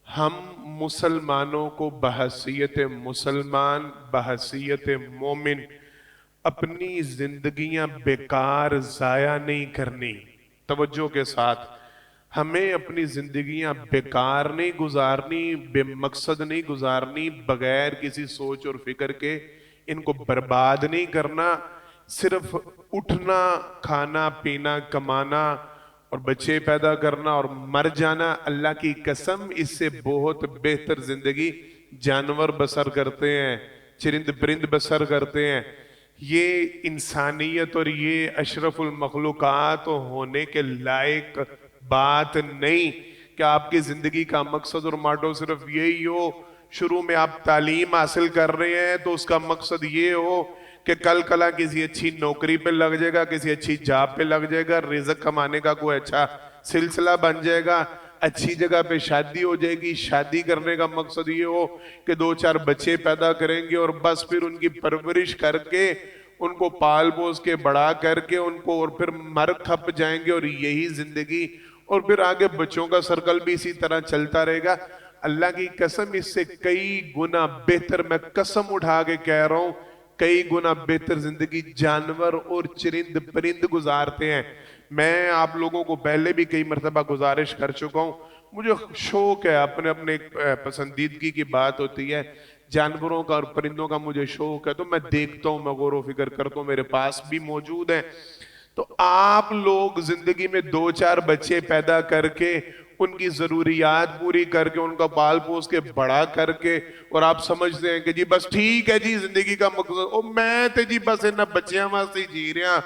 ہم مسلمانوں کو بحیثیت مسلمان، بحیثیت مومن اپنی زندگیاں بیکار ضائع نہیں کرنی۔ توجہ کے ساتھ، ہمیں اپنی زندگیاں بیکار نہیں گزارنی، بے مقصد نہیں گزارنی، بغیر کسی سوچ اور فکر کے ان کو برباد نہیں کرنا۔ صرف اٹھنا، کھانا پینا، کمانا اور بچے پیدا کرنا اور مر جانا، اللہ کی قسم اس سے بہت بہتر زندگی جانور بسر کرتے ہیں، چرند پرند بسر کرتے ہیں۔ یہ انسانیت اور یہ اشرف المخلوقات ہونے کے لائق بات نہیں کہ آپ کی زندگی کا مقصد اور ماٹو صرف یہی ہو۔ شروع میں آپ تعلیم حاصل کر رہے ہیں تو اس کا مقصد یہ ہو کہ کل کلا کسی اچھی نوکری پہ لگ جائے گا، کسی اچھی جاب پہ لگ جائے گا، رزق کمانے کا کوئی اچھا سلسلہ بن جائے گا، اچھی جگہ پہ شادی ہو جائے گی۔ شادی کرنے کا مقصد یہ ہو کہ 2-4 بچے پیدا کریں گے اور بس پھر ان کی پرورش کر کے، ان کو پال پوس کے بڑا کر کے ان کو اور پھر مر کھپ جائیں گے، اور یہی زندگی، اور پھر آگے بچوں کا سرکل بھی اسی طرح چلتا رہے گا۔ اللہ کی قسم اس سے کئی گنا بہتر، میں قسم اٹھا کے کہہ رہا ہوں، کئی گنا بہتر زندگی جانور اور چرند پرند گزارتے ہیں۔ میں آپ لوگوں کو پہلے بھی کئی مرتبہ گزارش کر چکا ہوں، مجھے شوق ہے، اپنے اپنے پسندیدگی کی بات ہوتی ہے، جانوروں کا اور پرندوں کا مجھے شوق ہے، تو میں دیکھتا ہوں، میں غور و فکر کرتا ہوں، میرے پاس بھی موجود ہیں۔ تو آپ لوگ زندگی میں 2-4 بچے پیدا کر کے، ان کی ضروریات پوری کر کے، ان کا پال پوس کے بڑا کر کے، اور آپ سمجھتے ہیں کہ جی بس ٹھیک ہے جی زندگی کا مقصد، او میں تے جی بس انہاں بچیاں واسطے جی رہا،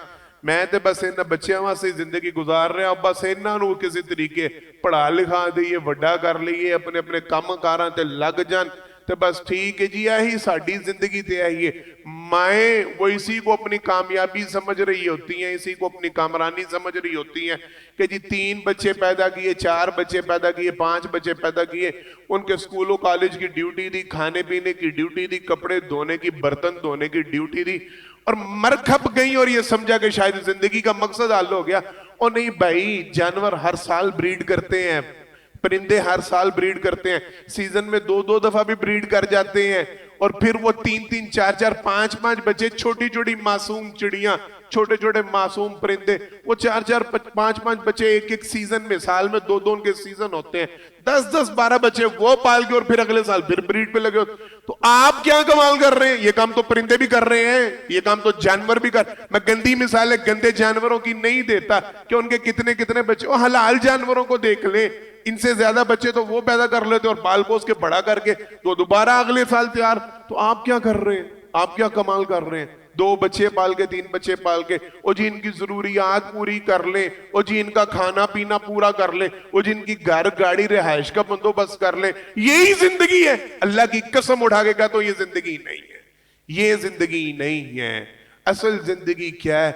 میں تے بس انہاں بچیاں واسطے زندگی گزار رہا ہوں، بس انہاں نو کسی طریقے پڑھا لکھا دئیے، وڈا کر لئیے، اپنے اپنے کام کاراں تے لگ جان، تے بس ٹھیک ہے جی یہی ساڑھی زندگی تے آئیے۔ مائیں وہ اسی کو اپنی کامیابی سمجھ رہی ہوتی ہیں، اسی کو اپنی کامرانی سمجھ رہی ہوتی ہیں کہ جی 3 بچے پیدا کیے، 4 بچے پیدا کیے، 5 بچے پیدا کیے، ان کے سکول و کالج کی ڈیوٹی دی، کھانے پینے کی ڈیوٹی دی، کپڑے دھونے کی، برتن دھونے کی ڈیوٹی دی، اور مر کھپ گئی، اور یہ سمجھا کہ شاید زندگی کا مقصد حل ہو گیا۔ اور نہیں بھائی، جانور ہر سال بریڈ کرتے ہیں، پرندے ہر سال بریڈ کرتے ہیں، سیزن میں 2-2 دفعہ بھی بریڈ کر جاتے ہیں، اور پھر وہ 3-3 4-4 5-5 بچے، چھوٹی چھوٹی معصوم چڑیاں، چھوٹے چھوٹے معصوم پرندے، وہ 4-4 5-5 بچے ایک ایک سیزن میں، سال میں 2-2 ان کے سیزن ہوتے ہیں، 10-10 12 بچے وہ پال کے اور پھر اگلے سال پھر بریڈ پہ لگے ہوتے۔ تو آپ کیا کمال کر رہے ہیں؟ یہ کام تو پرندے بھی کر رہے ہیں، یہ کام تو جانور بھی کر، میں گندی مثالیں گندے جانوروں کی نہیں دیتا کہ ان کے کتنے کتنے بچے، وہ حلال جانوروں کو دیکھ لیں، ان سے زیادہ بچے تو وہ پیدا کر لیتے اور پال پوس کے بڑا کر کے تو دوبارہ اگلے سال تیار۔ تو آپ کیا کر رہے ہیں؟ آپ کیا کمال کر رہے ہیں؟ 2 بچے پال کے، 3 بچے پال کے، او جی ان کی ضروریات پوری کر لیں، او جی ان کا کھانا پینا پورا کر لیں، او جی ان کی گھر گاڑی رہائش کا بندوبست کر لیں، یہی زندگی ہے؟ اللہ کی قسم اٹھا کے کہتا ہوں یہ زندگی نہیں ہے، یہ زندگی نہیں ہے۔ اصل زندگی کیا ہے؟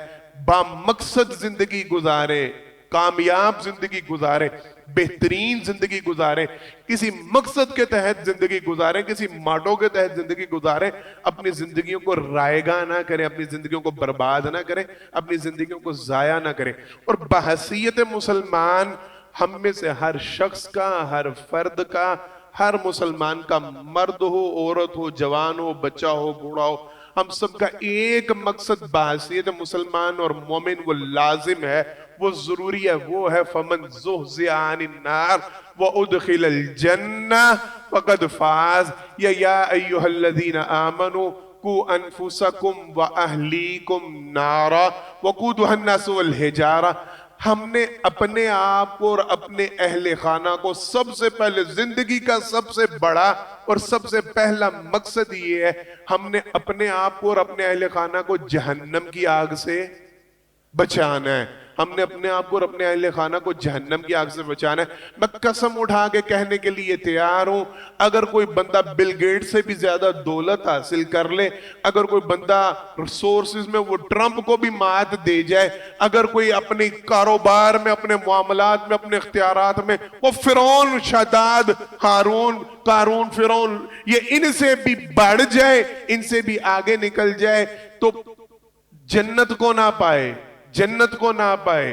با مقصد زندگی گزارے، کامیاب زندگی گزارے، بہترین زندگی گزاریں، کسی مقصد کے تحت زندگی گزاریں، کسی ماٹو کے تحت زندگی گزاریں، اپنی زندگیوں کو رائگاں نہ کریں، اپنی زندگیوں کو برباد نہ کریں، اپنی زندگیوں کو ضائع نہ کریں۔ اور بحیثیت مسلمان، ہم میں سے ہر شخص کا، ہر فرد کا، ہر مسلمان کا، مرد ہو، عورت ہو، جوان ہو، بچہ ہو، بوڑھا ہو، ہم سب کا ایک مقصد بحیثیت مسلمان اور مومن وہ لازم ہے، وہ ضروری ہے، وہ ہے فَمَنْ زُحْزِحَ عَنِ النَّارِ وَأُدْخِلَ الْجَنَّةَ فَقَدْ فَازَ۔ یا ایُّہَا الَّذِينَ آمَنُوا قُوا أَنفُسَكُمْ وَأَهْلِيكُمْ نَارًا وَقُودُهَا النَّاسُ وَالْحِجَارَةُ۔ ہم نے اپنے آپ کو اور اپنے اہل خانہ کو سب سے پہلے، زندگی کا سب سے بڑا اور سب سے پہلا مقصد یہ ہے، ہم نے اپنے آپ کو اور اپنے اہل خانہ کو جہنم کی آگ سے بچانا ہے۔ ہم نے اپنے آپ کو اور اپنے اہل خانہ کو جہنم کی آگ سے بچانا ہے۔ میں قسم اٹھا کے کہنے کے لیے تیار ہوں، اگر کوئی بندہ بل گیٹ سے بھی زیادہ دولت حاصل کر لے، اگر کوئی بندہ ریسورسز میں وہ ٹرمپ کو بھی مات دے جائے، اگر کوئی اپنے کاروبار میں، اپنے معاملات میں، اپنے اختیارات میں وہ فرعون، شداد، ہارون، قارون، فرعون، یہ ان سے بھی بڑھ جائے، ان سے بھی آگے نکل جائے، تو جنت کو نہ پائے، جنت کو نہ پائے،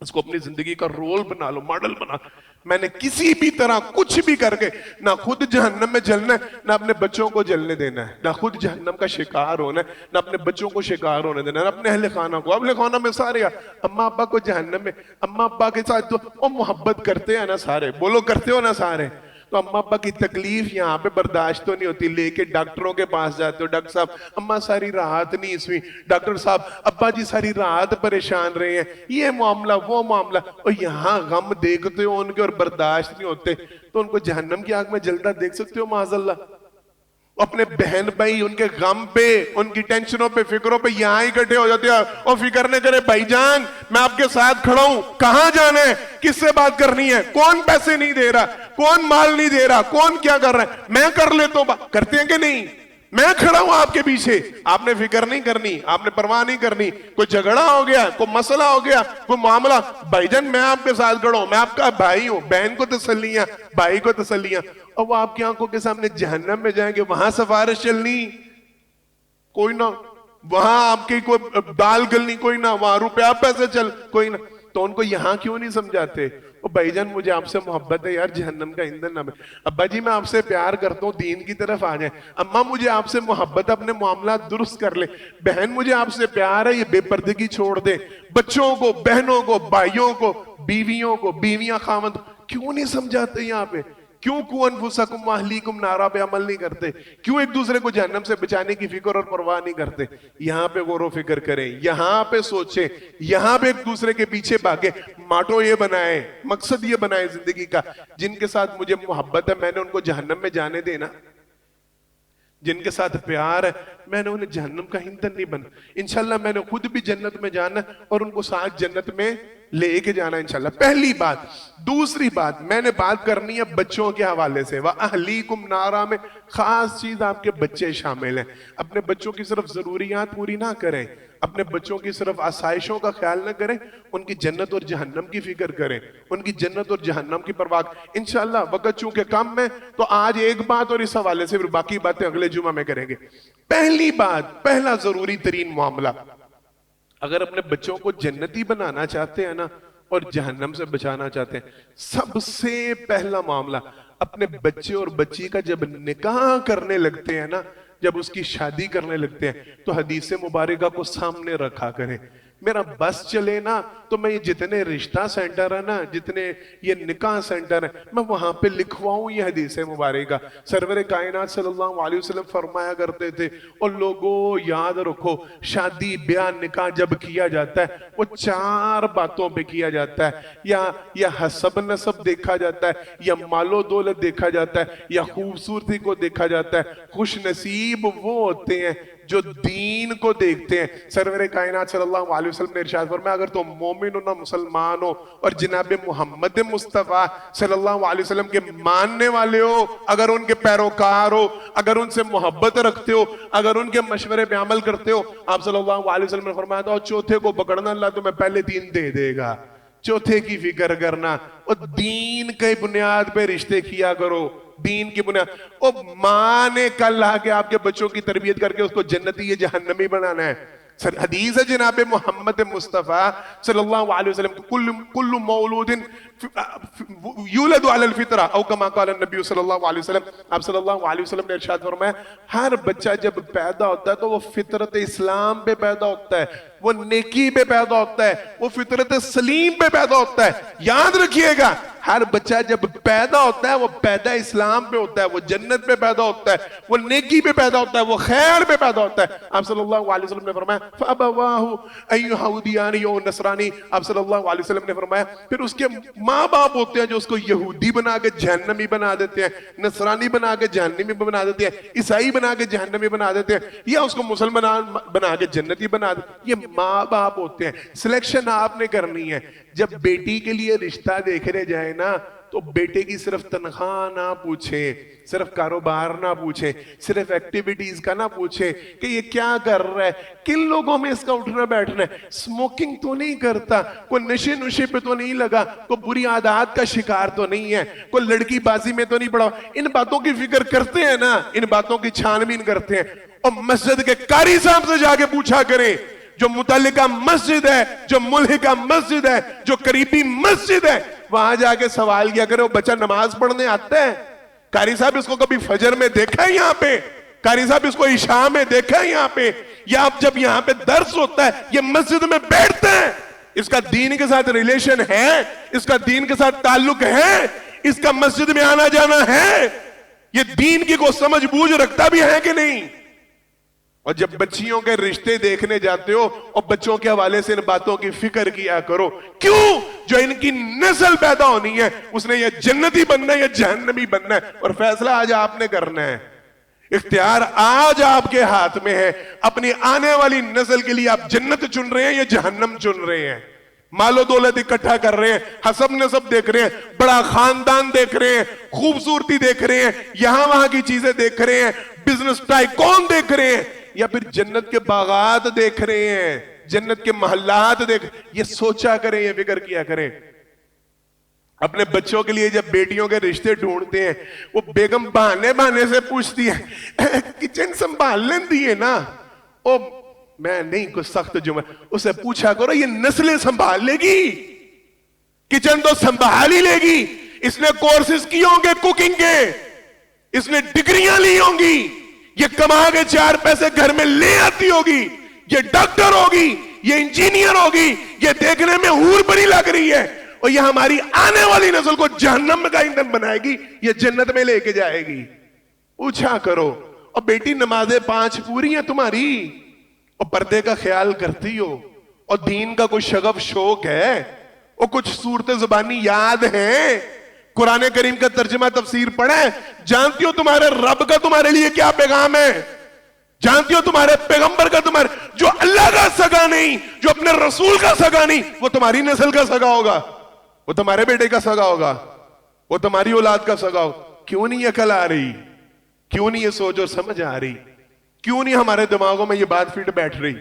اس کو اپنی زندگی کا رول بنا لو, ماڈل بنا. میں نے کسی بھی طرح کچھ بھی کر کے نہ خود جہنم میں جلنا ہے, نہ اپنے بچوں کو جلنے دینا ہے, نہ خود جہنم کا شکار ہونا ہے, نہ اپنے بچوں کو شکار ہونے دینا ہے, نہ اپنے اہل خانہ کو. اہل خانہ میں سارے اماں ابا کو جہنم میں, اماں ابا کے ساتھ تو وہ محبت کرتے ہیں نا سارے, بولو کرتے ہو نا سارے, تو اماں ابا کی تکلیف یہاں پہ برداشت تو نہیں ہوتی, لے کے ڈاکٹروں کے پاس جاتے ہو, ڈاکٹر صاحب اماں ساری رات نہیں اس میں, ڈاکٹر صاحب ابا جی ساری رات پریشان رہے ہیں, یہ معاملہ وہ معاملہ, اور یہاں غم دیکھتے ہو ان کے اور برداشت نہیں ہوتے, تو ان کو جہنم کی آگ میں جلتا دیکھ سکتے ہو معاذ اللہ. اپنے بہن بھائی ان کے غم پہ, ان کی ٹینشنوں پہ, فکروں پہ یہاں ہی اکٹھے ہو جاتے ہیں, اور فکر نہ کرے بھائی جان میں آپ کے ساتھ کھڑا ہوں, کہاں جانا ہے, کس سے بات کرنی ہے, کون پیسے نہیں دے رہا, کون مال نہیں دے رہا, کون کیا کر رہا ہے, میں کر لیتا ہوں. کرتے ہیں کہ نہیں؟ میں کھڑا ہوں آپ کے پیچھے, آپ نے فکر نہیں کرنی, آپ نے پرواہ نہیں کرنی. کوئی جھگڑا ہو گیا, کوئی مسئلہ ہو گیا, کوئی معاملہ, بھائی جان میں آپ کے ساتھ کھڑا ہوں, میں آپ کا بھائی ہوں, بہن کو تسلیاں, بھائی کو تسلیاں. اور وہ آپ کی آنکھوں کے سامنے جہنم میں جائیں گے, وہاں سفارش چلنی کوئی نہ, وہاں آپ کی کوئی دال گلنی کوئی نہ, وہاں روپیہ پیسے چل کوئی نہ. تو ان کو یہاں کیوں نہیں سمجھاتے؟ او بھائی جان مجھے آپ سے محبت ہے یار, جہنم کا ایندھن نہ بنے. ابا جی میں آپ سے پیار کرتا ہوں, دین کی طرف آ جائیں. اماں مجھے آپ سے محبت, اپنے معاملات درست کر لے. بہن مجھے آپ سے پیار ہے, یہ بے پردگی چھوڑ دے. بچوں کو, بہنوں کو, بھائیوں کو, بیویوں کو, بیویاں خاوند, کیوں نہیں سمجھاتے یہاں پہ؟ کیوں کو انفسکم واہلیکم نارا پہ عمل نہیں کرتے؟ کیوں ایک دوسرے کو جہنم سے بچانے کی فکر اور پرواہ نہیں کرتے؟ یہاں پہ غور و فکر کریں, یہاں پہ سوچیں, یہاں پہ ایک دوسرے کے پیچھے بھاگے. ماٹو یہ بنائے, مقصد یہ بنائے زندگی کا, جن کے ساتھ مجھے محبت ہے میں نے ان کو جہنم میں جانے دینا, جن کے ساتھ پیار ہے میں نے انہیں جہنم کا ایندھن نہیں بنا. انشاءاللہ میں نے خود بھی جنت میں جانا اور ان کو ساتھ جنت میں لے کے جانا انشاءاللہ. پہلی بات. دوسری بات میں نے بات کرنی ہے بچوں کے حوالے سے. وَأَهْلِيكُمْ نَارًا میں خاص چیز آپ کے بچے شامل ہیں. اپنے بچوں کی صرف ضروریات پوری نہ کریں, اپنے بچوں کی صرف آسائشوں کا خیال نہ کریں, ان کی جنت اور جہنم کی فکر کریں, ان کی جنت اور جہنم کی پرواہ. انشاءاللہ وقت چونکہ کم ہے تو آج ایک بات اور اس حوالے سے, پھر باقی باتیں اگلے جمعہ میں کریں گے. پہلی بات, پہلا ضروری ترین معاملہ, اگر اپنے بچوں کو جنتی بنانا چاہتے ہیں نا اور جہنم سے بچانا چاہتے ہیں, سب سے پہلا معاملہ اپنے بچے اور بچی کا جب نکاح کرنے لگتے ہیں نا, جب اس کی شادی کرنے لگتے ہیں تو حدیث مبارکہ کو سامنے رکھا کریں. میرا بس چلے نا تو میں یہ جتنے رشتہ سینٹر ہے نا, جتنے یہ نکاح سینٹر ہے, میں وہاں پہ لکھواؤں یہ حدیث مبارکہ. سرور کائنات صلی اللہ علیہ وسلم فرمایا کرتے تھے, اور لوگوں یاد رکھو شادی بیاہ نکاح جب کیا جاتا ہے وہ 4 باتوں پہ کیا جاتا ہے. یا حسب نسب دیکھا جاتا ہے, یا مال و دولت دیکھا جاتا ہے, یا خوبصورتی کو دیکھا جاتا ہے. خوش نصیب وہ ہوتے ہیں جو دین کو دیکھتے ہیں. سرور کائنات صلی اللہ علیہ وسلم نے ارشاد فرمایا, اگر تم مومن ہو نہ مسلمان ہو اور جناب محمد مصطفیٰ صلی اللہ علیہ وسلم کے ماننے والے ہو, اگر ان کے پیروکار ہو, اگر ان سے محبت رکھتے ہو, اگر ان کے مشورے پہ عمل کرتے ہو, آپ صلی اللہ علیہ وسلم نے فرمایا تھا چوتھے کو پکڑنا, اللہ تمہیں پہلے 3 دے دے گا. چوتھے کی فکر کرنا, اور دین کی بنیاد پہ رشتے کیا کرو, دین کی بنیاد. او ماں نے کل آ کے آپ کے بچوں کی تربیت کر کے اس کو جنتی یا جہنمی بنانا ہے. حدیث ہے جناب محمد مصطفیٰ صلی اللہ علیہ وسلم, کل مولود یولد علی الفطرہ او کما قال النبی صلی اللہ علیہ وسلم. آپ صلی اللہ علیہ وسلم نے ارشاد فرمایا, ہر بچہ جب پیدا ہوتا ہے تو وہ فطرت اسلام پہ پیدا ہوتا ہے, وہ نیکی پہ پیدا ہوتا ہے, وہ فطرت سلیم پہ پیدا ہوتا ہے. یاد رکھیے گا, ہر بچہ جب پیدا ہوتا ہے وہ پیدا اسلام پہ ہوتا ہے, وہ جنت پہ پیدا ہوتا ہے, وہ نیکی پہ پیدا ہوتا ہے, وہ خیر پہ پیدا ہوتا ہے. آپ صلی اللہ علیہ وسلم نے فرمایا فَأَبَوَاهُ أَن يَهُودِيَانِ أَوْ نَصْرَانِي. آپ صلی اللہ علیہ وسلم نے فرمایا پھر اس کے ماں باپ ہوتے ہیں جو اس کو یہودی بنا کے جہنمی بنا دیتے ہیں, نصرانی بنا کے جہنمی بنا دیتے ہیں, عیسائی بنا کے جہنمی بنا دیتے ہیں, یا اس کو مسلمان بنا کے جنتی بنا دیتے ہیں. یہ ماں باپ ہوتے ہیں. سلیکشن آپ نے کرنی ہے. جب بیٹی کے لیے رشتہ دیکھنے جائے نا تو بیٹے کی صرف تنخواہ نہ پوچھیں, صرف کاروبار نہ پوچھیں, صرف ایکٹیویٹیز کا نہ پوچھیں کہ یہ کیا کر رہا ہے, کن لوگوں میں اس کا اٹھنا بیٹھنا ہے, سموکنگ تو نہیں کرتا, کوئی نشے نشے پہ تو نہیں لگا, کوئی بری عادات کا شکار تو نہیں ہے, کوئی لڑکی بازی میں تو نہیں پڑا. ان باتوں کی فکر کرتے ہیں نا, ان باتوں کی چھان بین کرتے ہیں. اور مسجد کے قاری صاحب سے جا کے پوچھا کریں جو متعلقہ مسجد ہے, جو ملحقہ مسجد ہے, جو قریبی مسجد ہے, وہاں جا کے سوال کیا کرے وہ بچہ نماز پڑھنے آتا ہے؟ قاری صاحب اس کو کبھی فجر میں دیکھا ہے یہاں پہ؟ قاری صاحب اس کو عشاء میں دیکھا ہے یہاں پہ؟ یا اب جب یہاں پہ درس ہوتا ہے یہ مسجد میں بیٹھتے ہیں, اس کا دین کے ساتھ ریلیشن ہے, اس کا دین کے ساتھ تعلق ہے, اس کا مسجد میں آنا جانا ہے, یہ دین کی کو سمجھ بوجھ رکھتا بھی ہے کہ نہیں؟ اور جب بچیوں کے رشتے دیکھنے جاتے ہو اور بچوں کے حوالے سے ان باتوں کی فکر کیا کرو. کیوں؟ جو ان کی نسل پیدا ہونی ہے اس نے یہ جنتی بننا ہے یا جہنمی بننا ہے, اور فیصلہ آج آپ نے کرنا ہے. اختیار آج آپ کے ہاتھ میں ہے. اپنی آنے والی نسل کے لیے آپ جنت چن رہے ہیں یا جہنم چن رہے ہیں؟ مال و دولت اکٹھا کر رہے ہیں, حسب نسب دیکھ رہے ہیں, بڑا خاندان دیکھ رہے ہیں, خوبصورتی دیکھ رہے ہیں, یہاں وہاں کی چیزیں دیکھ رہے ہیں, بزنس ٹائکون دیکھ رہے ہیں, یا پھر جنت کے باغات دیکھ رہے ہیں, جنت کے محلات دیکھ؟ یہ سوچا کریں, یہ فکر کیا کریں. اپنے بچوں کے لیے جب بیٹیوں کے رشتے ڈھونڈتے ہیں وہ بیگم بہانے سے پوچھتی ہے کچن سنبھال لیندی ہے نا؟ او میں نہیں, کچھ سخت جملہ, اسے پوچھا کرو یہ نسلیں سنبھال لے گی؟ کچن تو سنبھال ہی لے گی. اس نے کورسز کی ہوں گے کوکنگ کے, اس نے ڈگریاں لی ہوں گی, یہ کما کے 4 پیسے گھر میں لے آتی ہوگی, یہ ڈاکٹر ہوگی, یہ انجینئر ہوگی, یہ دیکھنے میں حور پری لگ رہی ہے, اور یہ ہماری آنے والی نسل کو جہنم کا ایندھن بنائے گی, یہ جنت میں لے کے جائے گی. پوچھا کرو. اور بیٹی نمازیں 5 پوری ہیں تمہاری, اور پردے کا خیال کرتی ہو, اور دین کا کوئی شغف شوق ہے, اور کچھ صورت زبانی یاد ہیں, قرآن کریم کا ترجمہ تفسیر پڑھا ہے, جانتی ہو تمہارے رب کا تمہارے لیے کیا پیغام ہے, جانتی ہو تمہارے پیغمبر کا تمہارے, جو اللہ کا سگا نہیں, جو اپنے رسول کا سگا نہیں, وہ تمہاری نسل کا سگا ہوگا, وہ تمہارے بیٹے کا سگا ہوگا, وہ تمہاری اولاد کا سگا ہوگا. کیوں نہیں عقل آ رہی؟ کیوں نہیں یہ سوچ اور سمجھ آ رہی؟ کیوں نہیں ہمارے دماغوں میں یہ بات فٹ بیٹھ رہی؟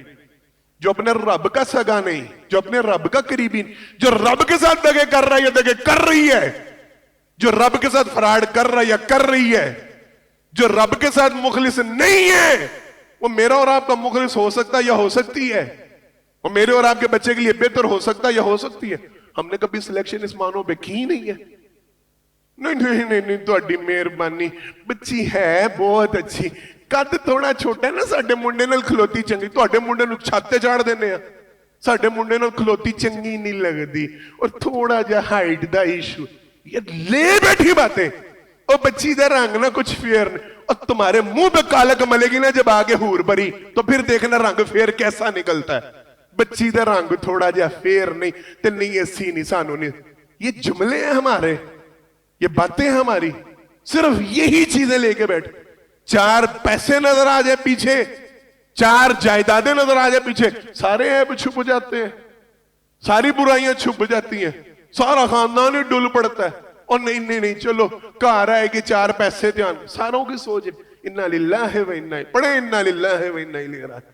جو اپنے رب کا سگا نہیں, جو اپنے رب کا قریبی نہیں, جو رب کے ساتھ دگے کر رہا ہے یا دگے کر رہی ہے, جو رب کے ساتھ فراڈ کر رہا ہے یا کر رہی ہے, جو رب کے ساتھ مخلص نہیں ہے, وہ میرا اور آپ کا مخلص ہو سکتا ہے یا ہو سکتی ہے, وہ میرے اور آپ کے بچے کے لیے بہتر ہو سکتا ہے یا ہو سکتی ہے. ہم نے کبھی سلیکشن اس معنوں پہ کی نہیں ہے. نہیں تہاڈی مہربانی, بچی ہے بہت اچھی, قد تھوڑا چھوٹا ہے نا, ساڈے منڈے نال کھلوتی چنگی, تہاڈے منڈے نوں چھت تے چاڑ دینے ہیں, ساڈے منڈے نال کھلوتی چنگی نہیں لگدی, اور تھوڑا جا ہائٹ دا ایشو. یہ لے بیٹھی باتیں. اور بچی دا رنگ نہ کچھ فیئر نہیں, اور تمہارے منہ پہ کالک ملے گی نا جب آگے حور بری, تو پھر دیکھنا رنگ فیئر کیسا نکلتا ہے. بچی دا رنگ تھوڑا جا فیئر نہیں تے نہیں ایسی نہیں سانو نہیں. یہ جملے ہیں ہمارے, یہ باتیں ہماری, صرف یہی چیزیں لے کے بیٹھ. 4 پیسے نظر آ جائے پیچھے, 4 جائیدادیں نظر آ جائے پیچھے, سارے عیب چھپ جاتے ہیں, ساری برائیاں چھپ جاتی ہیں, سارا خاندان ہی ڈل پڑتا ہے. اور نہیں چلو کہا رہا ہے کہ 4 پیسے دھیان, ساروں کی سوچ انا للہ و انا, پڑھے انا للہ و انا الیہ راجعون.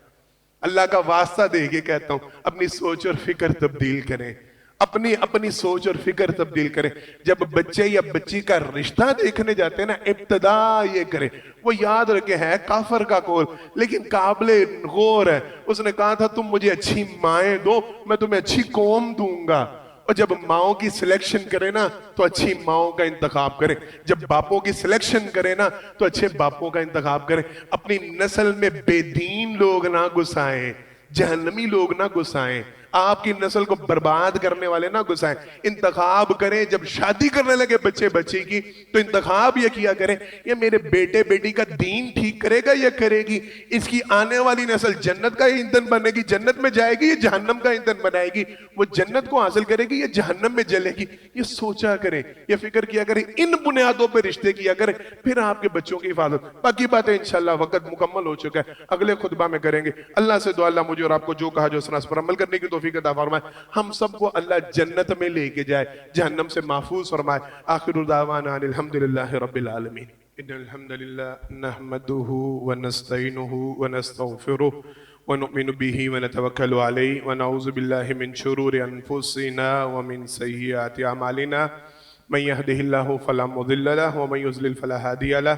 اللہ کا واسطہ دے کے کہتا ہوں اپنی سوچ اور فکر تبدیل کریں, اپنی سوچ اور فکر تبدیل کریں. جب بچے یا بچی کا رشتہ دیکھنے جاتے ہیں نا, ابتدا یہ کریں, وہ یاد رکھے ہے کافر کا قول لیکن قابل غور ہے. اس نے کہا تھا تم مجھے اچھی مائیں دو, میں تمہیں اچھی قوم دوں گا. اور جب ماؤں کی سلیکشن کرے نا تو اچھی ماؤں کا انتخاب کریں, جب باپوں کی سلیکشن کرے نا تو اچھے باپوں کا انتخاب کریں. اپنی نسل میں بے دین لوگ نہ گھسائیں, جہنمی لوگ نہ گھسائیں, آپ کی نسل کو برباد کرنے والے نہ گھسائیں. انتخاب کریں, جب شادی کرنے لگے بچے بچی کی تو انتخاب یہ کیا کریں, یہ میرے بیٹے بیٹی کا دین ٹھیک کرے گا یا کرے گی, اس کی آنے والی نسل جنت کا ایندھن بنے گی, جنت میں جائے گی یا جہنم کا ایندھن بنائے گی, وہ جنت کو حاصل کرے گی یا جہنم میں جلے گی. یہ سوچا کریں, یہ فکر کیا کریں, ان بنیادوں پہ رشتے کیا کریں, پھر آپ کے بچوں کی حفاظت. باقی باتیں انشاءاللہ وقت مکمل ہو چکا ہے, اگلے خطبہ میں کریں گے. اللہ سے دعا اللہ مجھے اور آپ کو جو کہا جو سنا اس پر عمل کرنے کی توفیق عطا فرمائے. ہم سب کو اللہ جنت میں لے کے جائے, جہنم سے محفوظ فرمائے. آخر دعوانا الحمدللہ رب العالمین. ان الحمدللہ نحمده ونستعینه ونستغفره ونؤمن به ونتوکل علیہ ونعوذ باللہ من شرور انفسنا ومن سیئات اعمالنا. من يهده الله فلا مضل له ومن يضلل فلا هادي له.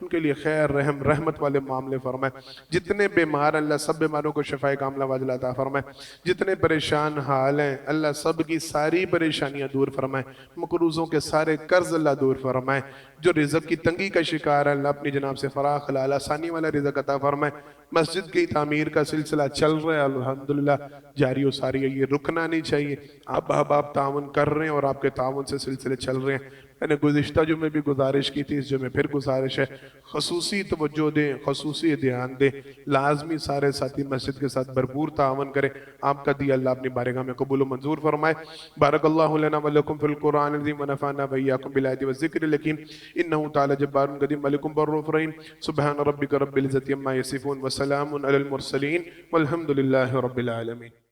ان کے لیے خیر رحم رحمت والے معاملے فرمائے، جتنے بیمار اللہ سب بیماروں کو شفائے کاملہ واجلہ عطا فرمائے، جتنے پریشان حال ہیں اللہ سب کی ساری پریشانیاں دور فرمائے، مقروضوں کے سارے قرض اللہ دور فرمائے، جو رزق کی تنگی کا شکار ہے اللہ اپنی جناب سے فراخ حلال آسانی والا رزق عطا فرمائے، مسجد کی تعمیر کا سلسلہ چل رہا ہے الحمدللہ جاری و ساری ہے، یہ رکنا نہیں چاہیے، آپ تعاون کر رہے ہیں اور آپ کے تعاون سے سلسلے چل رہے ہیں۔ میں نے گزشتہ جمعے بھی گزارش کی تھی، اس جمعے پھر گزارش ہے، خصوصی توجہ دیں، خصوصی دھیان دیں، لازمی سارے ساتھی مسجد کے ساتھ بھرپور تعاون کریں، آپ کا دیا اللہ اپنی بارگاہ میں قبول و منظور فرمائے۔ بارک اللہ لنا ولکم فی القرآن العظیم ونفعنا وإیاکم بالآیات والذکر الحکیم انہ تعالی جبار قدیم ملک بر رحیم سبحان ربک رب العزة عما یصفون وسلام علی المرسلین والحمد للہ رب العالمین۔